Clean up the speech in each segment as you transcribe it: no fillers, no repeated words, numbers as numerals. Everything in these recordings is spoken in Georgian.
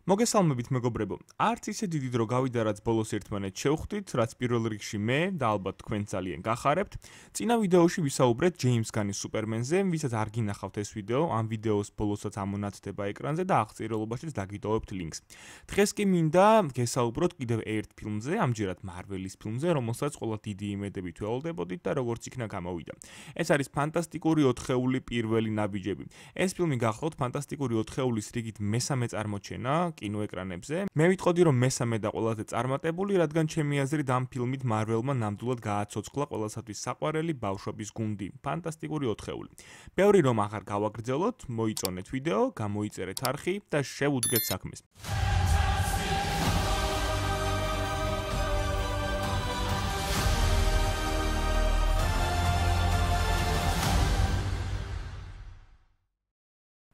მოგესალმებით მეგობრებო. არც ისე დიდი დრო გავიდა, რაც ბოლოს ერთმანეთს შევხვდით, რაც პირველ რიგში მე და ალბათ თქვენ ძალიან გახარებთ. წინა ვიდეოში ვისაუბრეთ ჯეიმს განის სუპერმენზე, ვისაც არ გინახავთ ეს ვიდეო, ამ ვიდეოს ბოლოსაც ამონათდება ეკრანზე და აღწერილობაშიც დაგიტოვებთ ლინკს. დღეს კი მინდა გესაუბროთ კიდევ ერთ ფილმზე, ამჯერად მარველის ფილმზე, რომელსაც ყველა დიდი იმედებით ველოდებოდით და როგორც იქნა გამოვიდა. ეს არის ფანტასტიკური 4-ეული პირველი ნაბიჯები. ეს ფილმი გახლავთ ფანტასტიკური 4-ეულის რიგით მესამე წარმოჩენა კინოეკრანებზე. მე ვიტყოდი, რომ მესამე და ყველაზე წარმატებული, რადგან ჩემი აზრით ამ ფილმით მარველმა ნამდვილად გააცოცხლა ყველასათვის საყვარელი ბავშვობის გუნდი, ფანტასტიკური 4-ეული. ბევრი რომ აღარ გავაგრძელოთ, მოიწონეთ ვიდეო, გამოიწერეთ არხი და შევუდგეთ საქმეს.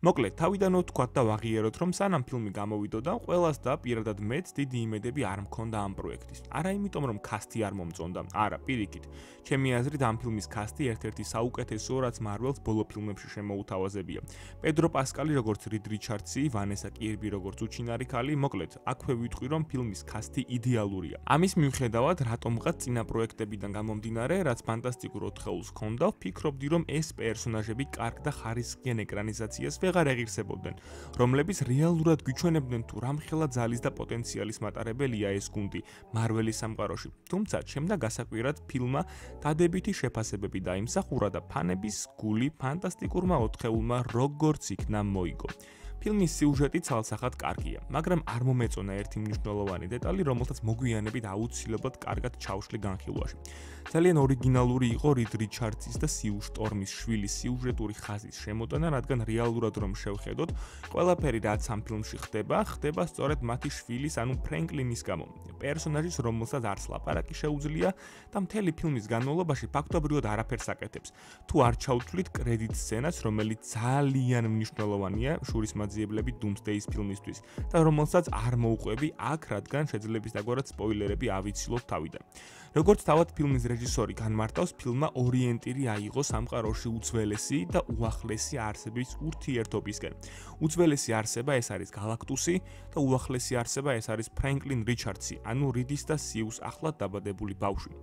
მოკლედ, თავიდან ვთქვათ და ვაღიაროთ, რომ სანამ ფილმი გამოვიდოდა, ყველას და პირადად მეც დიდი იმედები არ მქონდა ამ პროექტის. არა იმიტომ, რომ კასტი არ მომწონდა, არა, პირიქით. ჩემი აზრით, ამ ფილმის კასტი ერთ-ერთი საუკეთესო, რაც მარველს ბოლო ფილმებში შემოუთავაზებია. პედრო პასკალი როგორც რიდ რიჩარდსი, ვანესა კირბი როგორც უჩინარი ქალი, მოკლედ, აქვე ვიტყვი, რომ ფილმის კასტი იდეალურია. ამის მიუხედავად, რატომღაც წინა პროექტებიდან გამომდინარე, რაც ფანტასტიკურ 4-ეულს ჰქონდა, ვფიქრობდი, რომ ეს პერსონაჟები კარგ და ხარისხიან ეკრანიზაციას ვეღარ ეღირსებოდნენ, რომლებიც რეალურად გვიჩვენებდნენ თუ რამხელა ძალის და პოტენციალის მატარებელია ეს გუნდი მარველის სამყაროში. თუმცა, ჩემდა გასაკვირად ფილმმა დადებითი შეფასებები დაიმსახურა და ფანების გული ფანტასტიკურმა 4-ეულმა როგორც იქნა მოიგო. ფილმის სიუჟეტი ცალსახად კარგია, მაგრამ არ მომეწონა ერთი მნიშვნელოვანი დეტალი, რომელსაც მოგვიანებით აუცილებლად კარგად ჩავშლი განხილვაში. ძალიან ორიგინალური იყო რიდ რიჩარდსის და სიუ შტორმის შვილის სიუჟეტური ხაზის შემოტანა, რადგან რეალურად რომ შევხედოთ, ყველაფერი რაც ამ ფილმში ხდება სწორედ მათი შვილის, ანუ ფრენკლინის გამო. პერსონაჟის, რომელსაც არც ლაპარაკი შეუძლია და მთელი ფილმის განმავლობაში ფაქტობრივად არაფერს აკეთებს. თუ არ ჩავთვლით კრედიტ სცენას, რომელიც ძალიან მნიშვნელოვანია შურისმაძიებლები დუმსდეის ფილმისთვის და რომელსაც არ მოუყვები აქ, რადგან შეძლებისდაგვარად სპოილერები ავიცილოთ თავიდან. როგორც თავად ფილმის რეჟისორი განმარტავს, ფილმმა ორიენტირი აიღო სამყაროში უძველესი და უახლესი არსების ურთიერთობისკენ. უძველესი არსება ეს არის გალაქტუსი და უახლესი არსება ეს არის ფრენკლინ რიჩარდსი, ანუ რიდის და სიუს ახლად დაბადებული ბავშვი.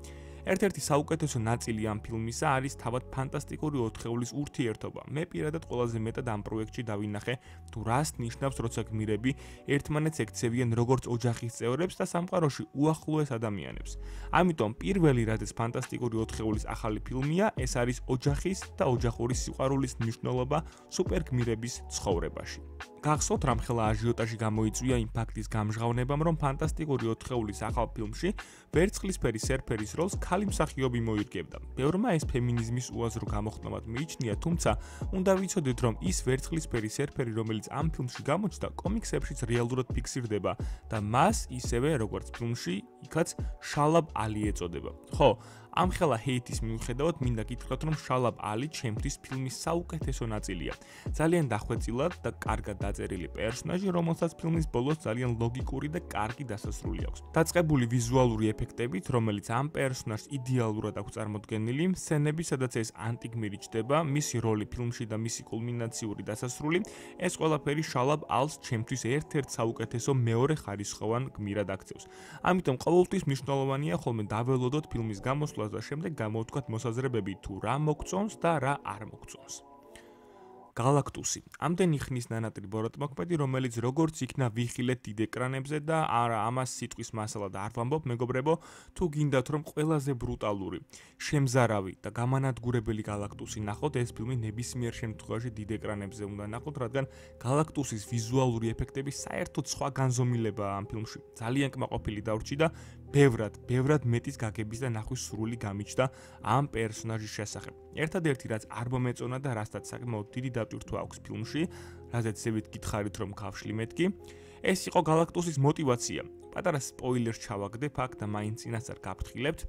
ერთ-ერთი საუკეთესო ნაწილი ამ ფილმისა არის თავად ფანტასტიკური 4-ეულის ურთიერთობა. მე პირადად ყველაზე მეტად ამ პროექტში დავინახე თუ რას ნიშნავს, როცა გმირები ერთმანეთს ექცევიან როგორც ოჯახის წევრებს და სამყაროში უახლოეს ადამიანებს. ამიტომ პირველი რადგან ფანტასტიკური 4-ეულის ახალი ფილმია, ეს არის ოჯახის და ოჯახური სიყვარულის მნიშვნელობა სუპერგმირების ცხოვრებაში. გახსოვთ რამხელა აჟიოტაჟი გამოიწვია იმ ფაქტის გამჟღავნებამ, რომ ფანტასტიკური 4-ეულის ახალ ფილმში ვერცხლისფერი სერფერის როლს ქალი მსახიობი მოირგებდა. ბევრმა ეს ფემინიზმის უაზრო გამოხდომად მიიჩნია, თუმცა უნდა ვიცოდეთ, რომ ის ვერცხლისფერი სერფერი, რომელიც ამ ფილმში გამოჩნდა, კომიქსებშიც რეალურად ფიქსირდება და მას ისევე როგორც ფილმში, იქაც შალაბ ალი ეწოდება. ხო, ამხელა ჰეიტის მიუხედავად მინდა გითხრათ, რომ შალაბ ალი ჩემთვის ფილმის საუკეთესო ნაწილია. ძალიან დახვეწილად და კარგად დაწერილი პერსონაჟი, რომელსაც ფილმის ბოლოს ძალიან ლოგიკური და კარგი დასასრული აქვს. დაწყებული ვიზუალური ეფექტებით, რომელიც ამ პერსონაჟს იდეალურად აქვს წარმოდგენილი, სცენები, სადაც ეს ანტიგმირი ჩდება, მისი როლი ფილმში და მისი კულმინაციური დასასრული, ეს ყველაფერი შალაბ ალს ჩემთვის ერთ-ერთ საუკეთესო მეორე ხარისხოვან გმირად აქცევს. ამიტომ ყოველთვის მნიშვნელოვანია ხოლმე დაველოდოთ ფილმის გამოსვლა და შემდეგ გამოვთქვათ მოსაზრებები თუ რა მოგწონს და რა არ მოგწონს. გალაქტუსი. ამდენი ხნის ნანატრი ბოროტმოქმედი, რომელიც როგორც იქნა ვიხილეთ დიდ ეკრანებზე და არა ამას სიტყვის მასალად არ ვამბობ, მეგობრებო, თუ გინდათ რომ ყველაზე ბრუტალური, შემზარავი და გამანადგურებელი გალაქტუსი ნახოთ, ეს ფილმი ნებისმიერ შემთხვევაში დიდ ეკრანებზე უნდა ნახოთ, რადგან გალაქტუსის ვიზუალური ეფექტები საერთოდ სხვა განზომილებაა ამ ფილმში. ძალიან კმაყოფილი დავრჩი და ბევრად მეტის გაგების და ნახვის სრული გამიჩნდა ამ პერსონაჟის შესახებ. ერთადერთი რაც არ მომეწონა და რასაც საკმაოდ დიდი დატვირთვა აქვს ფილმში, რაზეც ზევით გითხარით რომ გავშლი მეთქი, ეს იყო გალაქტუსის мотиваცია. პატარა სპოილერს ჩავაგდებ აქ და მაინც წინასწარ გაფრთხილებთ.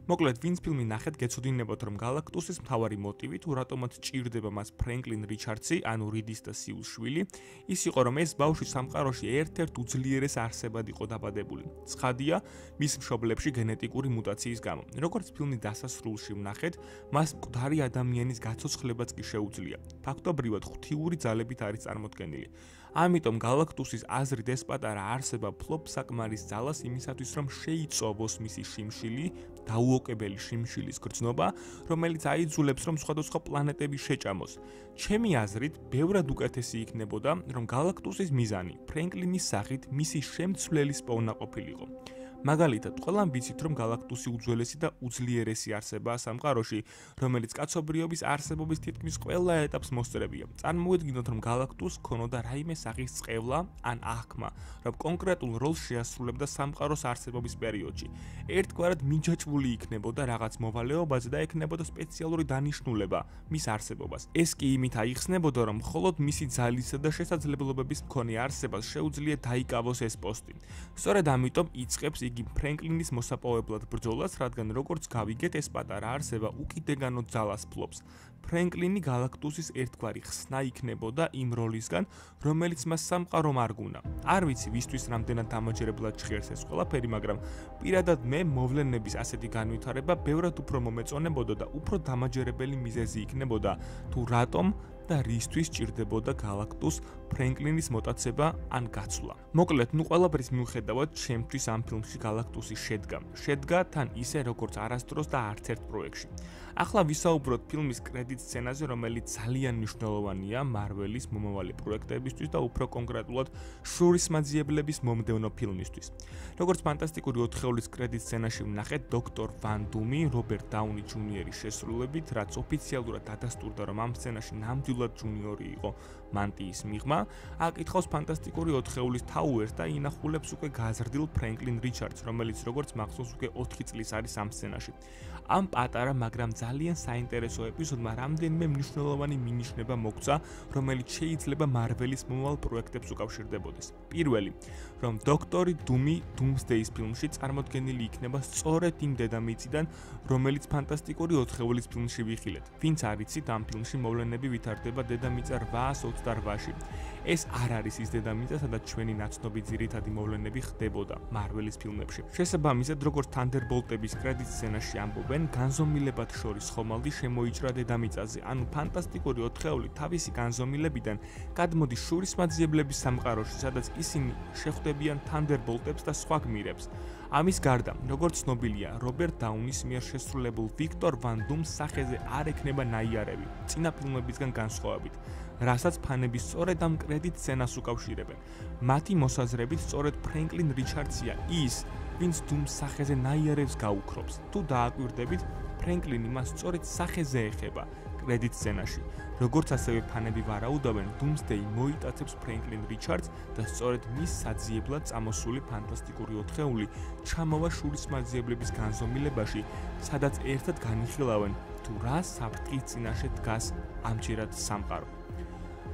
მოკლედ, ვინც ფილმი ნახეთ, გეცოდინებათ, რომ გალაქტუსის მთავარი მოტივი თუ რატომაც ჭირდება მას ფრენკლინ რიჩარდსი, ანუ რიდის და სიუს შვილი, ის იყო, რომ ეს ბავშვი სამყაროში ერთ-ერთ უძლიერეს არსებად იყო დაბადებული. ცხადია, მის მშობლებში გენეტიკური მუტაციის გამო. როგორც ფილმის დასასრულში ვნახეთ, მას მკვდარი ადამიანის გაცოცხლებაც კი შეუძლია. ფაქტობრივად, ღვთიური ძალებით არის წარმოდგენილი. ამიტომ galactus-ის აზრით ეს პატარა არსება ფლობს საკმარის ძალას იმისათვის, რომ შეიწოვოს მისი შიმშილი, დაუოკებელი შიმშილის გრძნობა, რომელიც აიძულებს, რომ სხვადასხვა პლანეტები შეჭამოს. ჩემი აზრით, ბევრად უკეთესი იქნებოდა, რომ galactus-ის მიზანი ფრენკლინის სახით მისი შემცვლელის პოვნა ყოფილიყო. მაგალითად, ყველამ ვიცით, რომ galactus-ი უძველესი და უძლიერესი არსებაა სამყაროში, რომელიც კაცობრიობის არსებობის თითქმის ყველა ეტაპს მოსწრებია. წარმოვიდგინოთ, რომ galactus ქონოდა რაიმე სახის წყევლა ან აღქმა, რომ კონკრეტულ როლს შეასრულებდა სამყაროს არსებობის პერიოდში. ერთგვარად მიჯაჭვული იქნებოდა რაღაც მოვალეობაზე და ექნებოდა სპეციალური დანიშნულება მის არსებობას. ეს კი იმით აიხსნებოდა, რომ მხოლოდ მისი ძალისა და შესაძლებლობების მქონე არსებას შეუძლია დაიკავოს ეს პოსტი. სწორედ ამიტომ იწყებს იგი ფრენკლინის მოსაპოვებლად ბრძოლას, რადგან როგორც გავიგეთ, ეს პატარა არსება უკიდეგანო ძალას ფლობს. ფრენკლინი galactus-ის ერთგვარი ხსნა იქნებოდა იმ როლისგან, რომელიც მას სამყარომ არ გუნა. არ ვიცი, ვისთვის რამდენად დამაჯერებლად ჭხერს ეს ყველაფერი, მაგრამ პირადად მე მოვლენების ასეთი განვითარება ბევრად უფრო მომეწონებოდა და უფრო დამაჯერებელი მიზეზი იქნებოდა, თუ რატომ და რისთვის ჭირდებოდა galactus ფრენკლინის მოტაცება ან გაცვლა. მოკლედ, ყველაფრის მიუხედავად, ჩემთვის ამ ფილმში galactus-ი შედგა თან ისე როგორც არასდროს და არც ერთ პროექტში. ახლა ვისაუბროთ ფილმის კრედიტ სცენაზე, რომელიც ძალიან მნიშვნელოვანია Marvel-ის მომავალი პროექტებისთვის და უფრო კონკრეტულად შურისმაძიებლების მომდევნო ფილმისთვის. როგორც ფანტასტიკური 4-ეულის კრედიტ სცენაში ვნახეთ დოქტორ ვან დუმი, რობერტ დაუნი ჯუნიერის შესრულებით, რაც ოფიციალურად დადასტურდა, რომ ამ სცენაში ნამდვილად ჯუნიორი იყო მანტიის მიღმა, აკითხავს ფანტასტიკური 4-ეულის თაუერს და ინახულებს უკვე გაზრდილ ფრენკლინ რიჩარდს, რომელიც როგორც მახსოვს უკვე 4 წლის არის ამ სცენაში. ამ პატარა, მაგრამ ძალიან საინტერესო ეპიზოდმა რამდენიმე მნიშვნელოვანი მინიშნება მოგცა, რომელიც შეიძლება Marvel-ის მომავალ პროექტებს უკავშირდებოდეს. პირველი, რომ დოქტორი დუმი Doomsday-ის ფილმში წარმოდგენილი იქნება სწორედ იმ დედამიწიდან, რომელიც ფანტასტიკური 4-ეულის ფილმში ვიხილეთ. ვინც არ იცით, ამ ფილმში მოვლენები ვითარდება დედამიწა 828-ში. ეს არ არის ის დედამიწა, სადაც ჩვენი ნაცნობი ძირითადი მოვლენები ხდებოდა Marvel-ის ფილმებში. შესაბამისად, როგორც Thunderbolt-ების კრედიტ სცენაში ამბობენ, განზომილებად შორის ხომალდი შემოიჭრა დედამიწაზე, ანუ ფანტასტიკური 4-ეული თავისი განზომილებიდან გადმოდის შურისმაძიებლების სამყაროში, სადაც ისინი შეხვდებიან Thunderbolt-ებს და სხვა გმირებს. ამის გარდა, როგორც ცნობილია, რობერტ დაუნის მიერ შესრულებულ ვიქტორ ვან დუმს სახეზე არ ექნება ნაიარევი, წინა ფილმებისგან განსხვავებით, რასაც ფანები სწორედ ამ კრედიტ სცენას უკავშირებენ. მათი მოსაზრებით, სწორედ ფრენკლინ რიჩარდსია ის, ვინც დუმს სახეზე ნაიარევს გაუქრობს. თუ დააკვირდებით, ფრენკლინი მას სწორედ სახეზე ეხება კრედიტ სცენაში. როგორც ასევე ფანები ვარაუდობენ, Doomsday მოიტაცებს ფრენკლინ რიჩარდს და სწორედ მის საძიებლად წამოსული ფანტასტიკური 4-ეული ჩამოვა შურისმაძიებლების განზომილებაში, სადაც ერთად განიხილავენ, თუ რა საფრთხის წინაშე დგას ამჯერად სამყარო.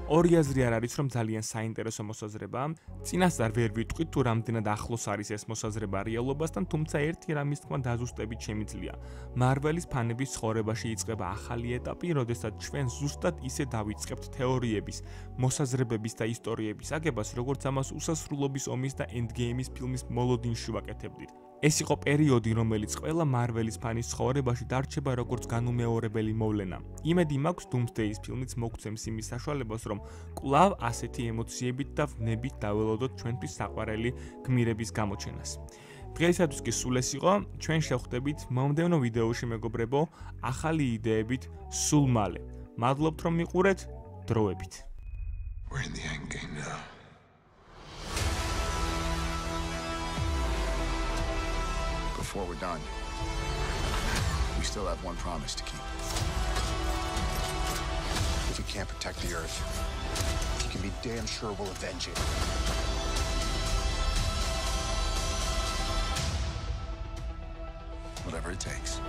ორი აზრი არ არის, რომ ძალიან საინტერესო მოსაზრებაა. წინასწარ ვერ ვიტყვით, თუ რამდენად ახლოს არის ეს მოსაზრება რეალობასთან, თუმცა ერთი რამის თქმა დაზუსტებით შემიძლია. Marvel-ის ფანების ცხოვრებაში იწყება ახალი ეტაპი, როდესაც ჩვენ ზუსტად ისე დავიწყებთ თეორიების, მოსაზრებების და ისტორიების აგებას, როგორც ამას უსასრულობის ომის და Endgame-ის ფილმის მოლოდინში ვაკეთებდით. ეს იყო პერიოდი, რომელიც ყველა Marvel-ის ფანის ცხოვრებაში დარჩება როგორც განუმეორებელი მოვლენა. იმედი მაქვს, Doomsday-ის ფილმიც მოგცემს იმის საშუალებას, რომ კვლავ ასეთი ემოციებით და ვნებით დაველოდოთ ჩვენთვის საყვარელი გმირების გამოჩენას. დღეისათვის კი სულ ეს იყო, ჩვენ შევხვდებით მომდევნო ვიდეოში, მეგობრებო, ახალი იდეებით სულ მალე. მადლობთ, რომ მიყურეთ, დროებით. We're in the end game now. Before we're done, we still have one promise to keep. If you can't protect the Earth, you can be damn sure we'll avenge it. Whatever it takes.